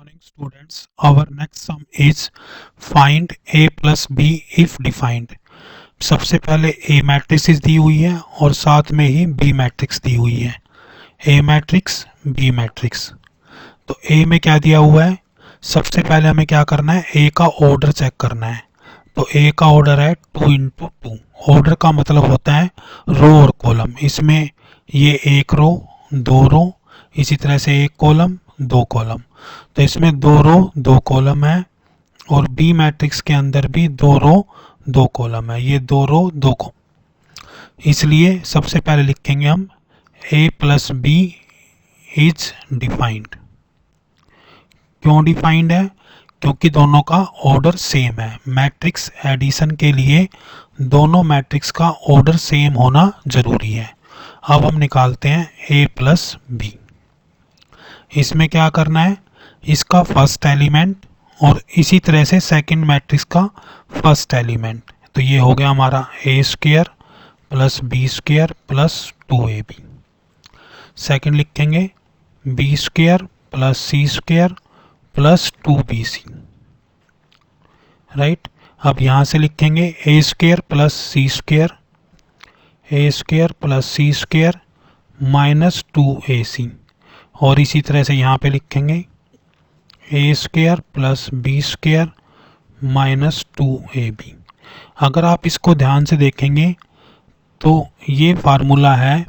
morning students. Our next sum is find a plus b if defined. सबसे पहले a matrix दी हुई है और साथ में ही b मैट्रिक्स दी हुई है. a matrix b matrix. तो a में क्या दिया हुआ है? सबसे पहले हमें क्या करना है? a का ऑर्डर चेक करना है. तो a का ऑर्डर है 2 इंटू 2. ऑर्डर का मतलब होता है रो और कॉलम. इसमें ये एक रो, दो रो, इसी तरह से एक कॉलम, दो कॉलम. तो इसमें दो रो दो कॉलम है और बी मैट्रिक्स के अंदर भी दो रो दो कॉलम है. ये दो रो दो कॉलम, इसलिए सबसे पहले लिखेंगे हम a plus B is defined. क्यों डिफाइंड है? क्योंकि दोनों का ऑर्डर सेम है. मैट्रिक्स एडिशन के लिए दोनों मैट्रिक्स का ऑर्डर सेम होना जरूरी है. अब हम निकालते हैं a प्लस बी. इसमें क्या करना है? इसका फर्स्ट एलिमेंट और इसी तरह से सेकंड मैट्रिक्स का फर्स्ट एलिमेंट. तो ये हो गया हमारा a square plus B square plus 2ab. Second लिखेंगे b square plus C square plus 2bc. Right. अब यहाँ से लिखेंगे a square plus C square, a square plus C square minus 2ac. और इसी तरह से यहाँ पे लिखेंगे a square plus B square minus 2ab. अगर आप इसको ध्यान से देखेंगे तो ये फार्मूला है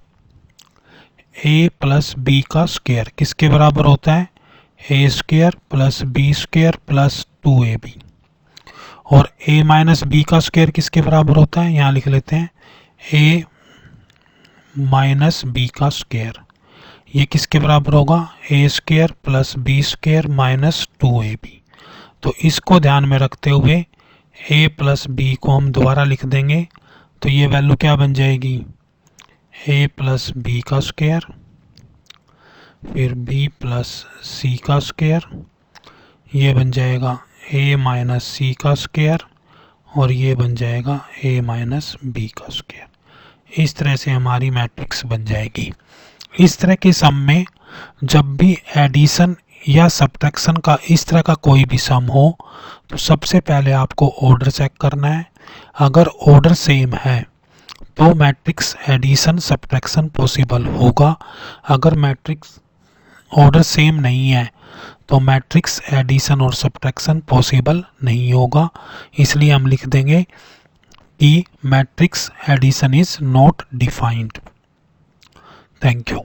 a प्लस बी का स्क्वायर किसके बराबर होता है? a square plus B square plus 2ab. और a माइनस बी का स्क्वायर किसके बराबर होता है? यहाँ लिख लेते हैं a माइनस बी का स्क्वायर. ये किसके बराबर होगा? a square plus B square minus 2ab. तो इसको ध्यान में रखते हुए a प्लस बी को हम दोबारा लिख देंगे. तो ये वैल्यू क्या बन जाएगी? a प्लस बी का स्क्वायर, फिर b प्लस सी का स्क्वायर, ये बन जाएगा a माइनस सी का स्क्वायर और ये बन जाएगा a माइनस बी का स्क्वायर. इस तरह से हमारी मैट्रिक्स बन जाएगी. इस तरह के सम में जब भी एडिशन या सब्ट्रैक्शन का इस तरह का कोई भी सम हो तो सबसे पहले आपको ऑर्डर चेक करना है. अगर ऑर्डर सेम है तो मैट्रिक्स एडिशन सब्ट्रैक्शन पॉसिबल होगा. अगर मैट्रिक्स ऑर्डर सेम नहीं है तो मैट्रिक्स एडिशन और सब्ट्रैक्शन पॉसिबल नहीं होगा. इसलिए हम लिख देंगे कि matrix addition is not defined. Thank you.